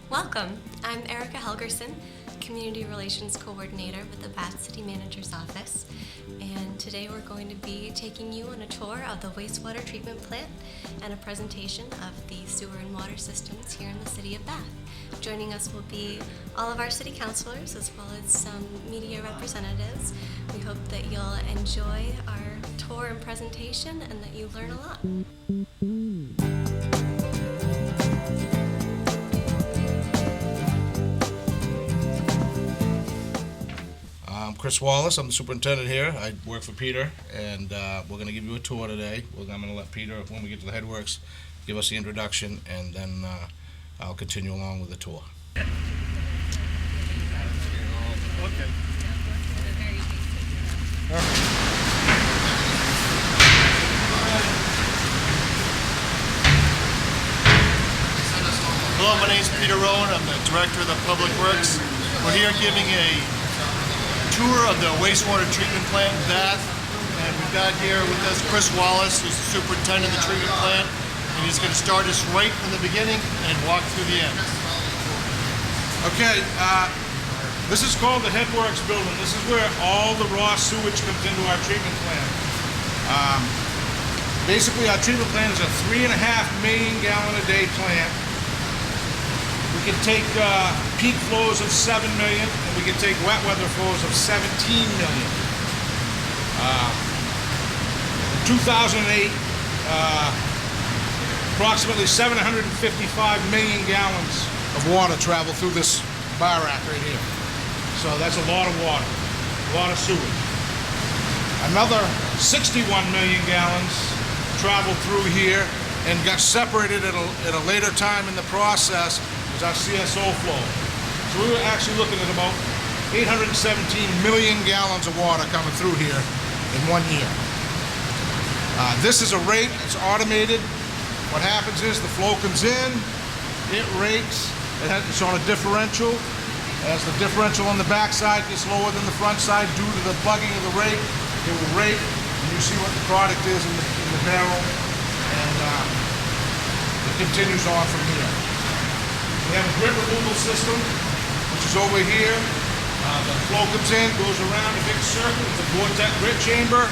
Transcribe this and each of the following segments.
Welcome. I'm Erica Helgerson, Community Relations Coordinator with the Bath City Manager's Office, and today we're going to be taking you on a tour of the wastewater treatment plant and a presentation of the sewer and water systems here in the city of Bath. Joining us will be all of our city councilors as well as some media representatives. We hope that you'll enjoy our tour and presentation and that you learn a lot. I'm Chris Wallace. I'm the superintendent here. I work for Peter, and we're going to give you a tour today. I'm going to let Peter, when we get to the headworks, give us the introduction, and then I'll continue along with the tour. Okay. Hello, my name is Peter Rowan. I'm the Director of the Public Works. We're here giving a tour of the wastewater treatment plant in Bath, and we've got here with us Chris Wallace, who's the superintendent of the treatment plant, and he's going to start us right from the beginning and walk through the end. Okay, this is called the Headworks building. This is where all the raw sewage comes into our treatment plant. Basically, our treatment plant is a 3.5 million gallon a day plant. We can take peak flows of 7 million, and we can take wet weather flows of 17 million. 2008, approximately 755 million gallons of water travel through this bar rack right here. So that's a lot of water, a lot of sewage. Another 61 million gallons traveled through here and got separated at a later time in the process. Our CSO flow. So we were actually looking at about 817 million gallons of water coming through here in 1 year. This is a rate, it's automated. What happens is the flow comes in, it rates, it's on a differential. As the differential on the back side gets lower than the front side due to the plugging of the rate, it will rate, and you see what the product is in the barrel, and it continues on from here. We have a grit removal system, which is over here. The flow comes in, goes around a big circle. It's a vortex grit chamber,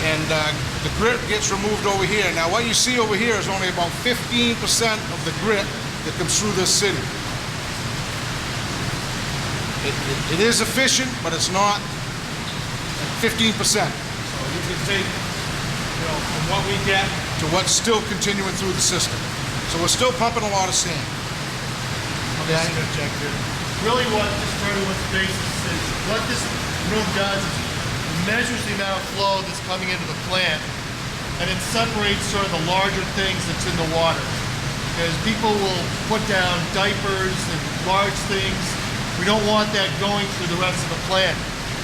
and the grit gets removed over here. Now, what you see over here is only about 15% of the grit that comes through this city. It is efficient, but it's not 15%. So you can take, from what we get to what's still continuing through the system. So we're still pumping a lot of sand. Okay. Really just starting with the basics is what this room does is it measures the amount of flow that's coming into the plant, and it separates sort of the larger things that's in the water. Because people will put down diapers and large things. We don't want that going through the rest of the plant.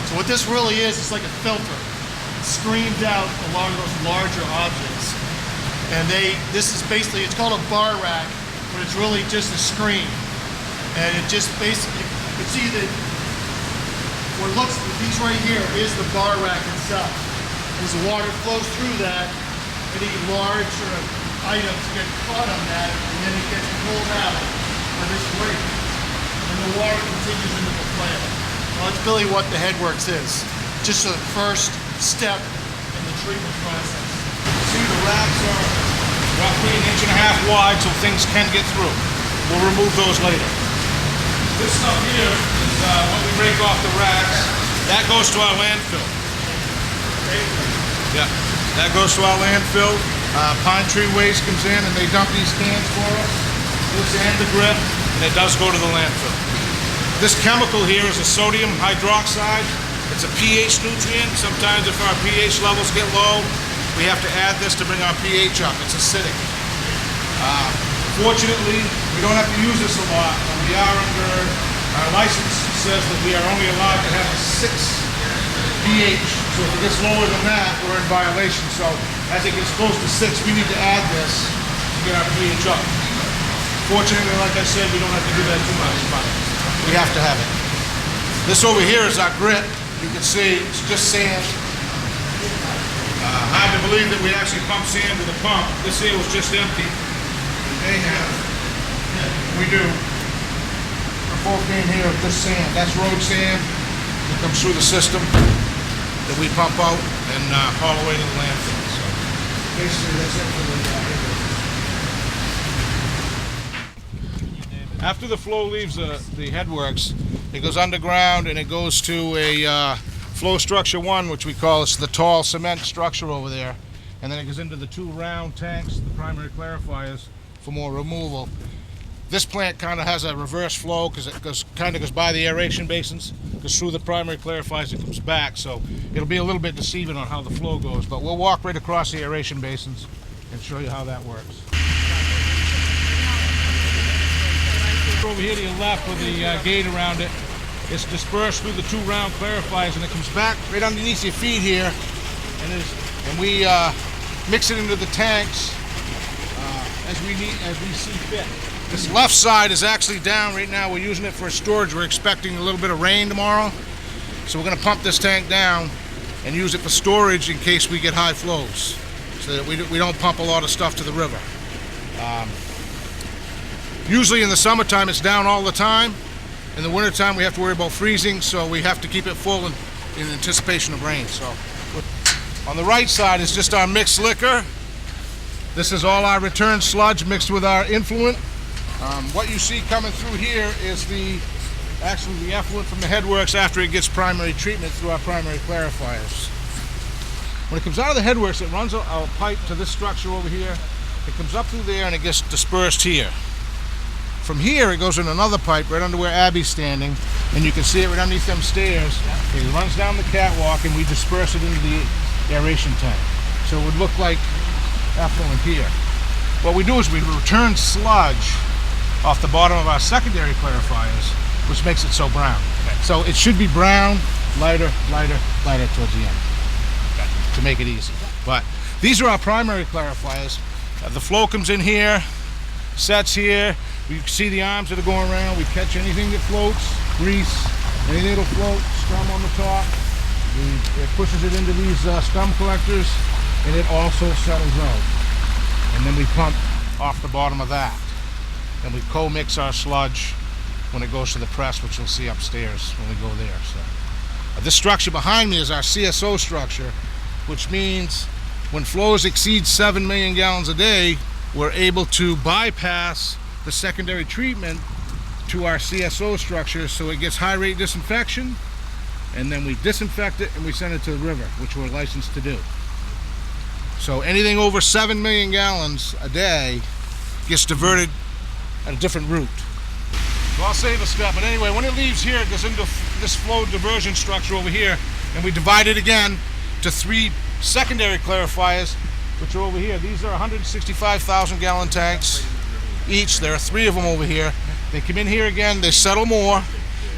So what this really is, it's like a filter. It screens out a lot of those larger objects. And this is basically, it's called a bar rack, but it's really just a screen. And it just basically, you can see that what looks, these right here is the bar rack itself. As the water flows through that, any large sort of items get caught on that, and then it gets pulled out by this rake. And the water continues into the plant. Well, that's really what the Headworks is. Just the first step in the treatment process. See, the racks are roughly 1.5 inches wide, so things can get through. We'll remove those later. This stuff here is what we break off the racks. That goes to our landfill. Yeah, that goes to our landfill. Pine tree waste comes in and they dump these cans for us. This and the grit, and it does go to the landfill. This chemical here is a sodium hydroxide. It's a pH nutrient. Sometimes if our pH levels get low, we have to add this to bring our pH up. It's acidic. Fortunately, we don't have to use this a lot. We are under, our license says that we are only allowed to have a 6 pH. So if it gets lower than that, we're in violation. So as it gets close to 6, we need to add this to get our pH up. Fortunately, like I said, we don't have to do that too much, but we have to have it. This over here is our grit. You can see it's just sand. Hard to believe that we actually pump sand with a pump. This here was just empty. They have. We do. A full can here of this sand. That's road sand that comes through the system that we pump out and haul away to the landfill. So basically, that's it for the After the flow leaves the headworks, it goes underground and it goes to a flow structure 1, which we call the tall cement structure over there, and then it goes into the 2 round tanks, the primary clarifiers, for more removal. This plant kind of has a reverse flow because it goes by the aeration basins, goes through the primary clarifiers and comes back, so it'll be a little bit deceiving on how the flow goes, but we'll walk right across the aeration basins and show you how that works. Over here to your left with the gate around it, it's dispersed through the 2 round clarifiers and it comes back right underneath your feet here, and we mix it into the tanks as we see fit. This left side is actually down right now. We're using it for storage. We're expecting a little bit of rain tomorrow, so we're going to pump this tank down and use it for storage in case we get high flows, so that we don't pump a lot of stuff to the river. Usually in the summertime it's down all the time. In the wintertime we have to worry about freezing, so we have to keep it full in anticipation of rain. So on the right side is just our mixed liquor. This is all our return sludge mixed with our influent. What you see coming through here is actually the effluent from the headworks after it gets primary treatment through our primary clarifiers. When it comes out of the headworks, it runs a pipe to this structure over here. It comes up through there and it gets dispersed here. From here, it goes in another pipe right under where Abby's standing, and you can see it right underneath them stairs. It runs down the catwalk, and we disperse it into the aeration tank. So it would look like effluent here. What we do is we return sludge off the bottom of our secondary clarifiers, which makes it so brown. Okay. So it should be brown, lighter, lighter, lighter towards the end, to make it easy. But these are our primary clarifiers. The flow comes in here, sets here. You can see the arms that are going around. We catch anything that floats, grease, anything that'll float, scum on the top. It pushes it into these scum collectors, and it also settles out. And then we pump off the bottom of that. And we co-mix our sludge when it goes to the press, which you'll see upstairs when we go there. So this structure behind me is our CSO structure, which means when flows exceed 7 million gallons a day, we're able to bypass the secondary treatment to our CSO structure, so it gets high rate disinfection, and then we disinfect it and we send it to the river, which we're licensed to do. So anything over 7 million gallons a day gets diverted at a different route. So I'll save a step, but anyway, when it leaves here, it goes into this flow diversion structure over here, and we divide it again to 3 secondary clarifiers, which are over here. These are 165,000 gallon tanks each. There are 3 of them over here. They come in here again, they settle more,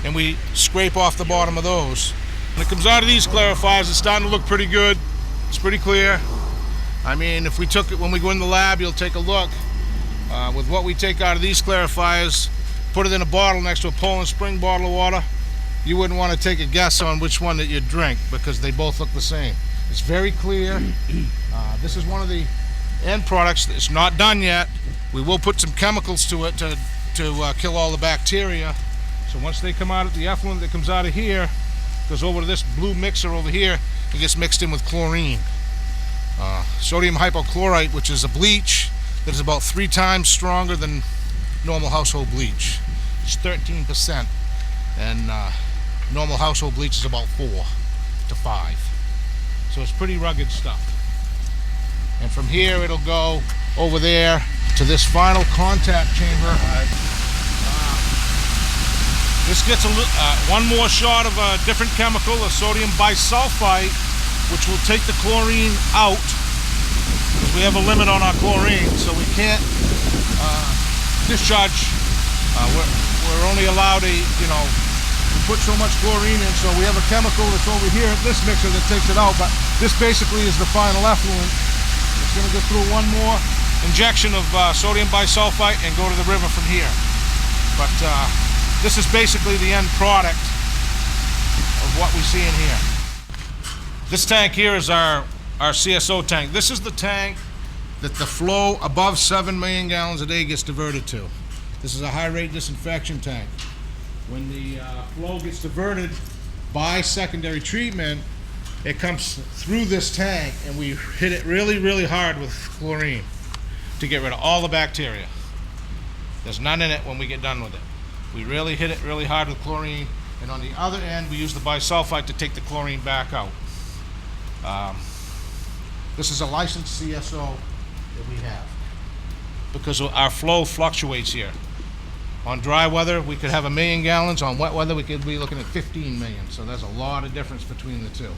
and we scrape off the bottom of those. When it comes out of these clarifiers, it's starting to look pretty good. It's pretty clear. I mean, if we took it when we go in the lab, you'll take a look. With what we take out of these clarifiers, put it in a bottle next to a Poland Spring bottle of water, you wouldn't want to take a guess on which one that you'd drink, because they both look the same. It's very clear. This is one of the end products. It's not done yet. We will put some chemicals to it to kill all the bacteria. So once they come out, the effluent that comes out of here goes over to this blue mixer over here and gets mixed in with chlorine. Sodium hypochlorite, which is a bleach that is about 3 times stronger than normal household bleach. It's 13%, and normal household bleach is about 4 to 5. So it's pretty rugged stuff. And from here it'll go over there to this final contact chamber. This gets one more shot of a different chemical, a sodium bisulfite, which will take the chlorine out, because we have a limit on our chlorine, so we can't discharge. We're only allowed we put so much chlorine in, so we have a chemical that's over here at this mixer that takes it out, but this basically is the final effluent. It's going to go through one more, injection of sodium bisulfite and go to the river from here. But this is basically the end product of what we see in here. This tank here is our CSO tank. This is the tank that the flow above 7 million gallons a day gets diverted to. This is a high rate disinfection tank. When the flow gets diverted by secondary treatment, it comes through this tank and we hit it really, really hard with chlorine to get rid of all the bacteria. There's none in it when we get done with it. We really hit it really hard with chlorine, and on the other end we use the bisulfite to take the chlorine back out. This is a licensed CSO that we have because our flow fluctuates here. On dry weather we could have 1 million gallons, on wet weather we could be looking at 15 million, so there's a lot of difference between the two.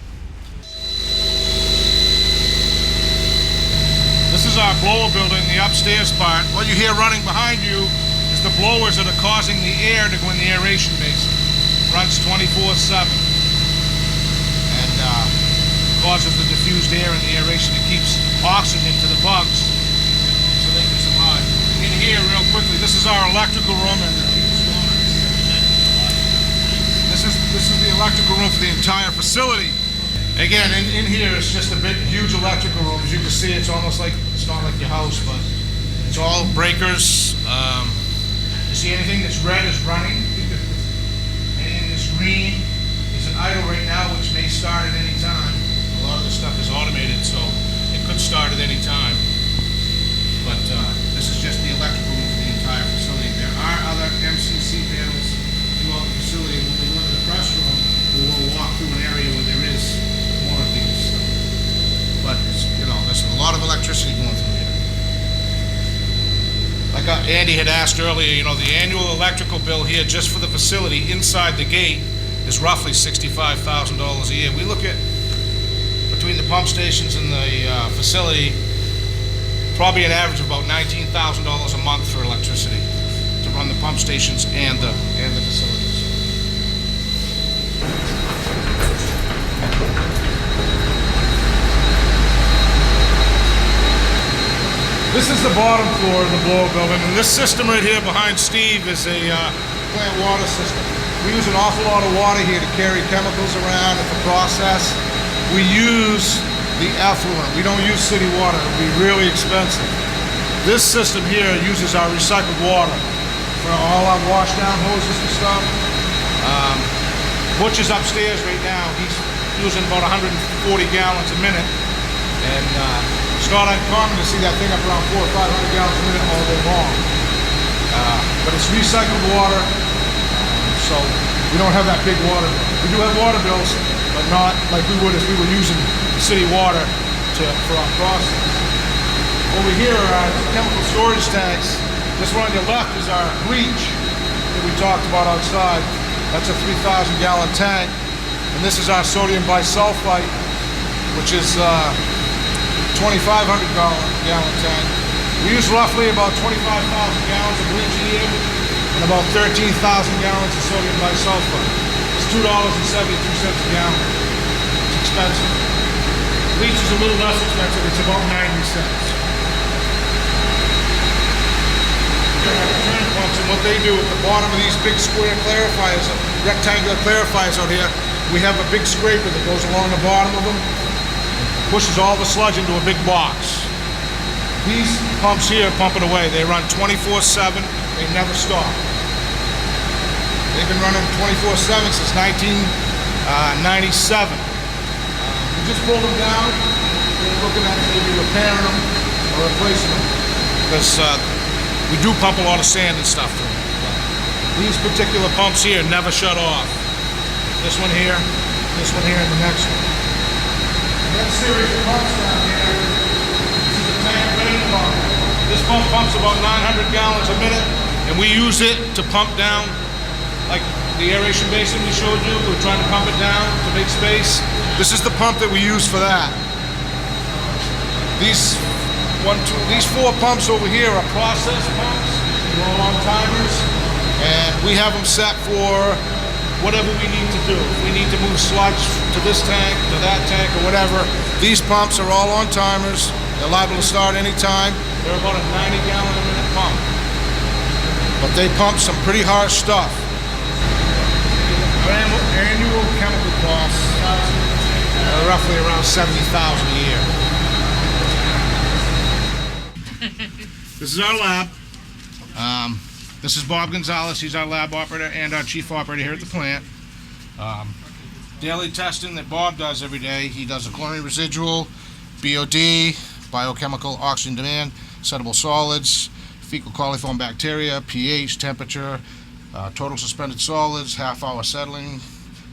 This is our blower building, the upstairs part. What you hear running behind you is the blowers that are causing the air to go in the aeration basin. It runs 24/7 and causes the diffused air in the aeration. It keeps oxygen to the bugs so they can survive. In here, real quickly, this is our electrical room, and this is the electrical room for the entire facility. Again, in here it's just a big, huge electrical room. As you can see, it's almost like, it's not like your house, but it's all breakers. You see anything that's red is running. Anything that's green is an idle right now, which may start at any time. A lot of this stuff is automated, so it could start at any time. But this is just the electrical room for the entire facility. There are other MCC panels throughout the facility. When we go into the press room, we will walk through an area where there is more of these. But it's, there's a lot of electricity going through here. Like Andy had asked earlier, the annual electrical bill here just for the facility inside the gate is roughly $65,000 a year. We look at, between the pump stations and the facility, probably an average of about $19,000 a month for electricity to run the pump stations and the facilities. This is the bottom floor of the blower building, and this system right here behind Steve is a plant water system. We use an awful lot of water here to carry chemicals around and for process. We use the effluent. We don't use city water. It would be really expensive. This system here uses our recycled water for all our wash down hoses and stuff. Butch is upstairs right now. He's using about 140 gallons a minute, and it's not uncommon to see that thing up around 400 or 500 gallons a minute all day long. But it's recycled water, so we don't have that big water bill. We do have water bills, but not like we would if we were using city water for our process. Over here are our chemical storage tanks. This one on your left is our bleach that we talked about outside. That's a 3,000 gallon tank. And this is our sodium bisulfite, which is 2,500 gallon tank. We use roughly about 25,000 gallons of bleach a year and about 13,000 gallons of sodium bisulfite. It's $2.72 a gallon. It's expensive. Bleach is a little less expensive. It's about 90 cents. And what they do at the bottom of these big square clarifiers, rectangular clarifiers out here, we have a big scraper that goes along the bottom of them, pushes all the sludge into a big box. These pumps here pump it away. They run 24/7. They never stop. They've been running 24/7 since 1997. We just pulled them down. We're looking at maybe repairing them or replacing them because we do pump a lot of sand and stuff through them. These particular pumps here never shut off. This one here, and the next one. The next series of pumps down here, this is a tank rain pump. This pump pumps about 900 gallons a minute, and we use it to pump down, like the aeration basin we showed you. We're trying to pump it down to make space. This is the pump that we use for that. These four pumps over here are process pumps. They're all on timers, and we have them set for whatever we need to do. If we need to move sludge to this tank, to that tank, or whatever, these pumps are all on timers. They're liable to start anytime. They're about a 90-gallon a minute pump. But they pump some pretty harsh stuff. Our annual chemical costs are roughly around $70,000 a year. This is our lab. This is Bob Gonzalez. He's our lab operator and our chief operator here at the plant. Daily testing that Bob does every day. He does a chlorine residual, BOD, biochemical oxygen demand, settable solids, fecal coliform bacteria, pH, temperature, total suspended solids, half-hour settling,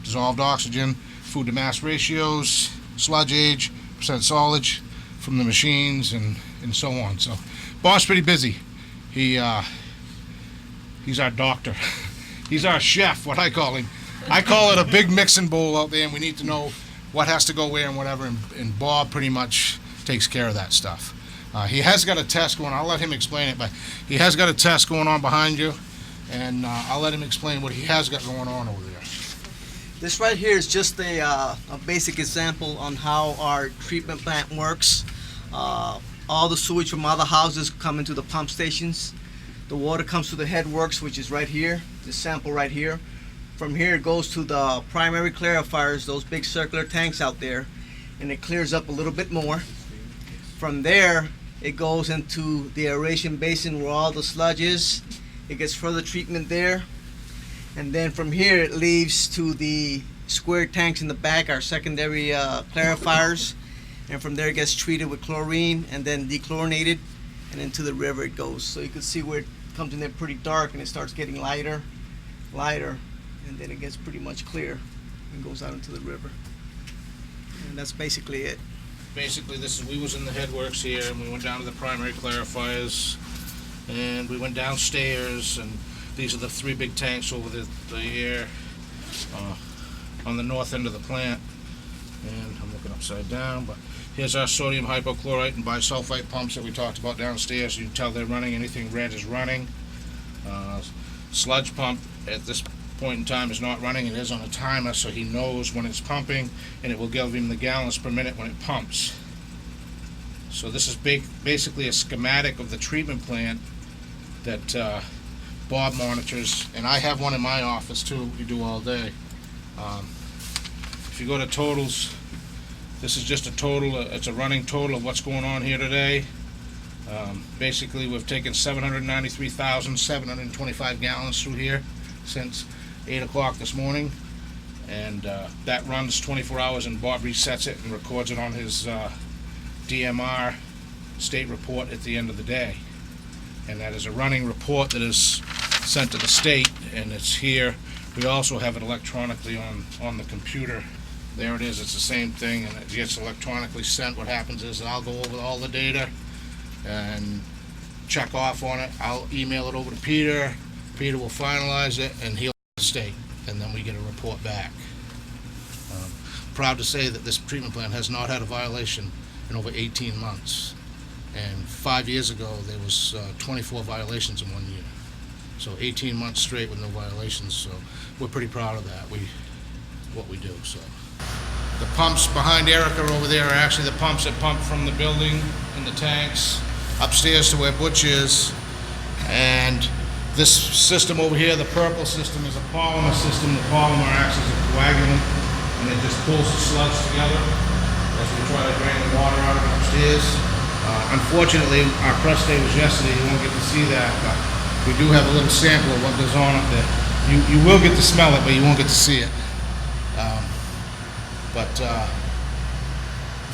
dissolved oxygen, food to mass ratios, sludge age, percent solids from the machines, and so on. So Bob's pretty busy. He's our doctor. He's our chef, what I call him. I call it a big mixing bowl out there, and we need to know what has to go where and whatever, and Bob pretty much takes care of that stuff. He has got a test going on. I'll let him explain it, but he has got a test going on behind you, and I'll let him explain what he has got going on over there. This right here is just a basic example on how our treatment plant works. All the sewage from other houses come into the pump stations. The water comes to the headworks, which is right here, this sample right here. From here it goes to the primary clarifiers, those big circular tanks out there, and it clears up a little bit more. From there, it goes into the aeration basin where all the sludge is. It gets further treatment there. And then from here, it leaves to the square tanks in the back, our secondary clarifiers. And from there, it gets treated with chlorine and then dechlorinated. And into the river it goes. So you can see where it comes in there pretty dark and it starts getting lighter, and then it gets pretty much clear and goes out into the river. And that's basically it. Basically, we was in the headworks here, and we went down to the primary clarifiers, and we went downstairs, and these are the three big tanks over the air on the north end of the plant. And I'm looking upside down, but here's our sodium hypochlorite and bisulfite pumps that we talked about downstairs. You can tell they're running. Anything red is running. Sludge pump at this point in time is not running. It is on a timer, so he knows when it's pumping, and it will give him the gallons per minute when it pumps. So this is basically a schematic of the treatment plant that Bob monitors, and I have one in my office too. We do all day. If you go to totals, this is just a total. It's a running total of what's going on here today. Basically, we've taken 793,725 gallons through here since 8 o'clock this morning, and that runs 24 hours, and Bob resets it and records it on his DMR state report at the end of the day. And that is a running report that is sent to the state, and it's here. We also have it electronically on the computer. There it is. It's the same thing, and it gets electronically sent. What happens is I'll go over all the data and check off on it. I'll email it over to Peter. Peter will finalize it, and he'll state, and then we get a report back. Proud to say that this treatment plant has not had a violation in over 18 months. And 5 years ago, there was 24 violations in 1 year. So 18 months straight with no violations. So we're pretty proud of that. What we do. So the pumps behind Erica over there are actually the pumps that pump from the building and the tanks upstairs to where Butch is. And this system over here, the purple system, is a polymer system. The polymer acts as a coagulant, and it just pulls the sludge together as we try to drain the water out of it upstairs. Unfortunately, our press day was yesterday. You won't get to see that, but we do have a little sample of what goes on up there. You will get to smell it, but you won't get to see it.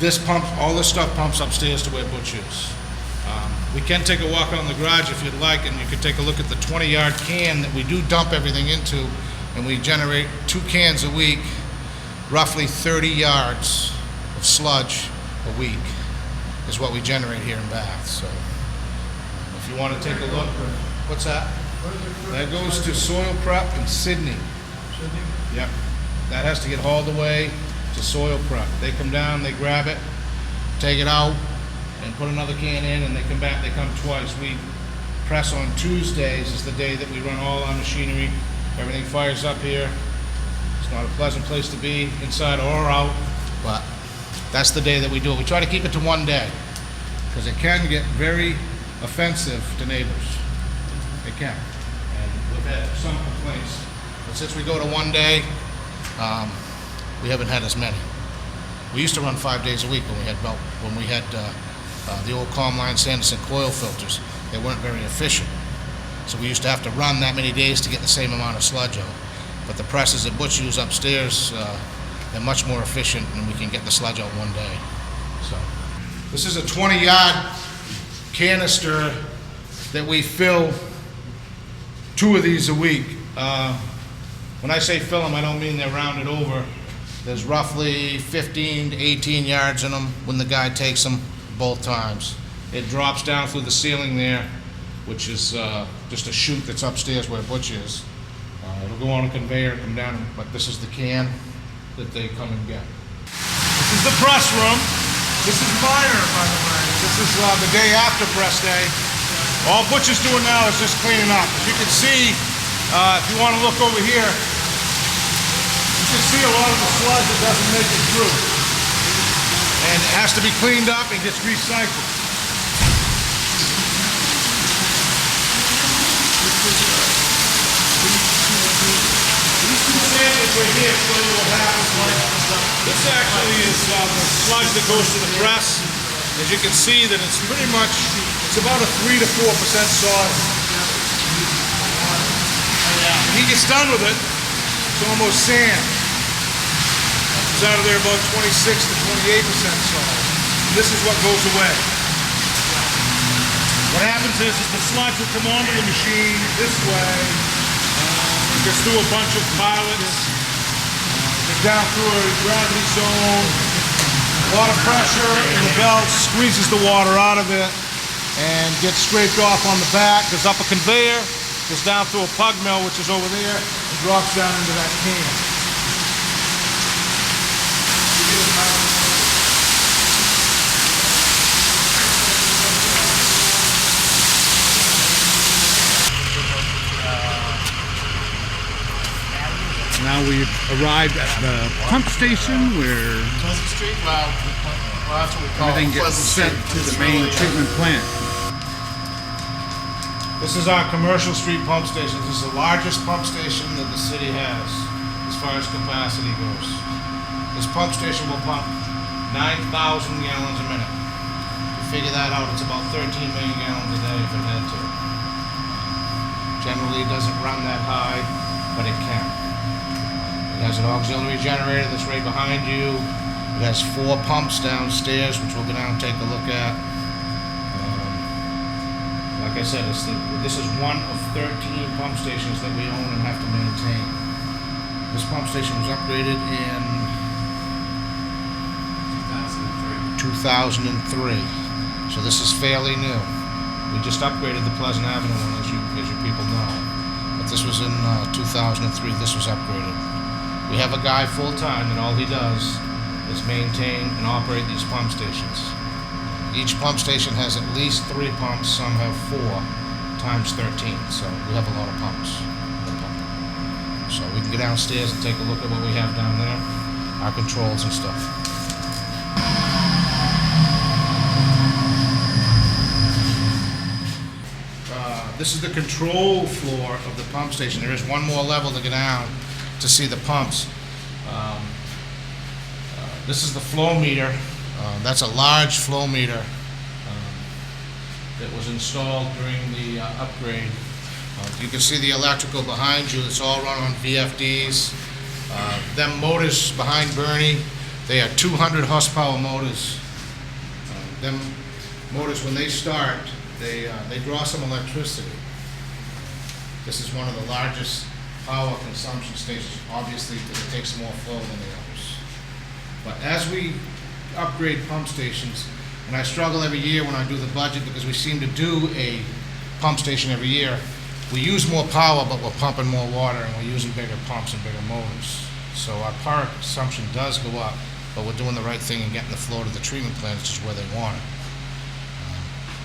This pump, all this stuff pumps upstairs to where Butch is. We can take a walk on the garage if you'd like, and you can take a look at the 20-yard can that we do dump everything into, and we generate 2 cans a week, roughly 30 yards of sludge a week is what we generate here in Bath. So if you want to take a look, what's that? That goes to soil prep in Sydney. Yep. That has to get hauled away to soil prep. They come down, they grab it, take it out, and put another can in, and they come back. They come twice. We press on Tuesdays is the day that we run all our machinery. Everything fires up here. It's not a pleasant place to be, inside or out, but that's the day that we do it. We try to keep it to one day, because it can get very offensive to neighbors. It can. And we've had some complaints. But since we go to one day, we haven't had as many. We used to run 5 days a week when we had the old Comline Sanderson coil filters. They weren't very efficient. So we used to have to run that many days to get the same amount of sludge out. But the presses that Butch used upstairs, they're much more efficient, and we can get the sludge out one day. So this is a 20-yard canister that we fill 2 of these a week. When I say fill them, I don't mean they're rounded over. There's roughly 15 to 18 yards in them when the guy takes them both times. It drops down through the ceiling there, which is just a chute that's upstairs where Butch is. It'll go on a conveyor and come down, but this is the can that they come and get. This is the press room. This is minor, by the way. This is the day after press day. All Butch is doing now is just cleaning up. As you can see, if you want to look over here, you can see a lot of the sludge that doesn't make it through. And it has to be cleaned up and gets recycled. These 2 samples right here show you what happens when this actually is the sludge that goes to the press. As you can see, that it's pretty much, it's about a 3 to 4% soil. When he gets done with it, it's almost sand. It's out of there about 26 to 28% soil. And this is what goes away. What happens is the sludge will come onto the machine this way. It gets through a bunch of pilots. Gets down through a gravity zone. A lot of pressure in the belt squeezes the water out of it and gets scraped off on the back. Goes up a conveyor, goes down through a pug mill, which is over there, and drops down into that can. Now we've arrived at the pump station where Pleasant Street? Well, that's what we call everything gets Pleasant sent Street. to the main treatment plant. This is our commercial street pump station. This is the largest pump station that the city has as far as capacity goes. This pump station will pump 9,000 gallons a minute. You figure that out, it's about 13 million gallons a day if it had to. Generally, it doesn't run that high, but it can. It has an auxiliary generator that's right behind you. It has 4 pumps downstairs, which we'll go down and take a look at. Like I said, this is one of 13 pump stations that we own and have to maintain. This pump station was upgraded in 2003. So this is fairly new. We just upgraded the Pleasant Avenue one, as you people know. But this was in 2003. This was upgraded. We have a guy full-time that all he does is maintain and operate these pump stations. Each pump station has at least 3 pumps, some have 4 times 13, so we have a lot of pumps. So we can go downstairs and take a look at what we have down there, our controls and stuff. This is the control floor of the pump station. There is one more level to go down to see the pumps. This is the flow meter. That's a large flow meter that was installed during the upgrade. You can see the electrical behind you. It's all run on VFDs. Them motors behind Bernie, they are 200 horsepower motors. Them motors, when they start, they draw some electricity. This is one of the largest power consumption stations, obviously, because it takes more flow than the others. But as we upgrade pump stations, and I struggle every year when I do the budget because we seem to do a pump station every year. We use more power, but we're pumping more water, and we're using bigger pumps and bigger motors. So our power consumption does go up, but we're doing the right thing and getting the flow to the treatment plant, which is where they want it.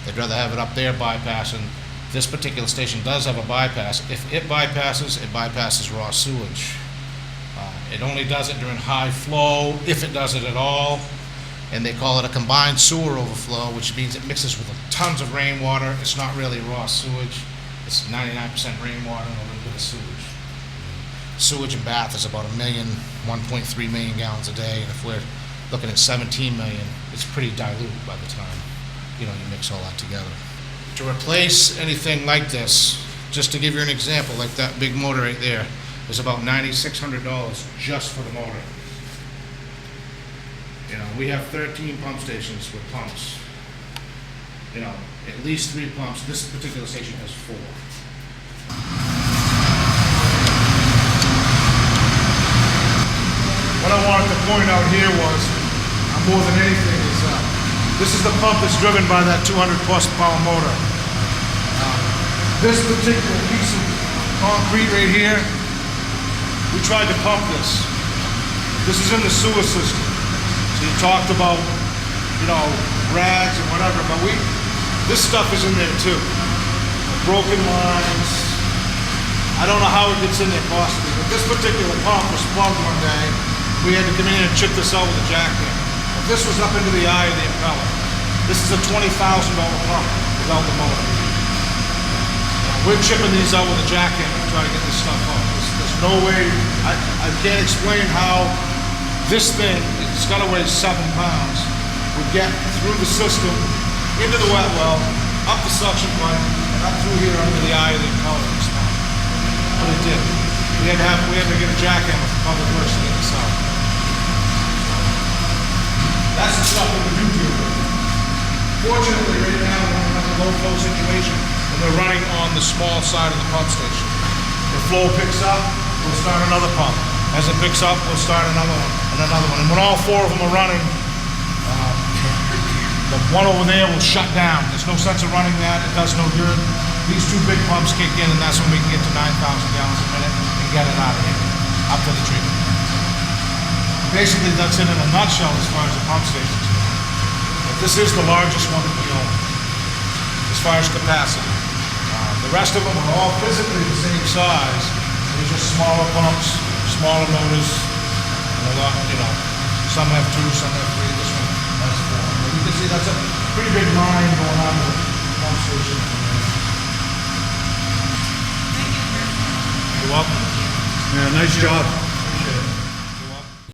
They'd rather have it up there bypassing. This particular station does have a bypass. If it bypasses raw sewage. It only does it during high flow, if it does it at all. and they call it a combined sewer overflow, which means it mixes with tons of rainwater. It's not really raw sewage. It's 99% rainwater and a little bit of sewage. Sewage in Bath is about 1.3 million gallons a day, and if we're looking at 17 million, it's pretty dilute by the time, you mix all that together. To replace anything like this, just to give you an example, like that big motor right there, is about $9,600 just for the motor. We have 13 pump stations with pumps. At least 3 pumps. This particular station has 4. What I wanted to point out here was, more than anything, is this is the pump that's driven by that 200 horsepower motor. This particular piece of concrete right here, we tried to pump this. This is in the sewer system. So you talked about, rags and whatever, but this stuff is in there too. Broken lines. I don't know how it gets in there possibly, but this particular pump was plugged one day. We had to come in and chip this out with a jackhammer. But this was up into the eye of the impeller. This is a $20,000 pump without the motor. We're chipping these out with a jackhammer to try to get this stuff out. There's no way, I can't explain how this thing, it's got to weigh 7 pounds, would get through the system, into the wet well, up the suction pipe, and up through here under the eye of the impeller of this pump. But it did. We had to get a jackhammer from Public Works to get this out. That's the stuff that we do deal with. Fortunately, right now, we're in a low flow situation, and we're running on the small side of the pump station. The flow picks up, we'll start another pump. As it picks up, we'll start another one, and another one. And when all 4 of them are running, the one over there will shut down. There's no sense of running that, it does no good. These 2 big pumps kick in, and that's when we can get to 9,000 gallons a minute and get it out of here, up to the treatment. Basically, that's it in a nutshell as far as the pump stations go. But this is the largest one that we own, as far as capacity. The rest of them are all physically the same size. They're just smaller pumps, smaller motors, and a lot, some have 2, some have 3, this one has 4. But you can see that's a pretty big line going on with the pump station. You're welcome. Yeah, nice job.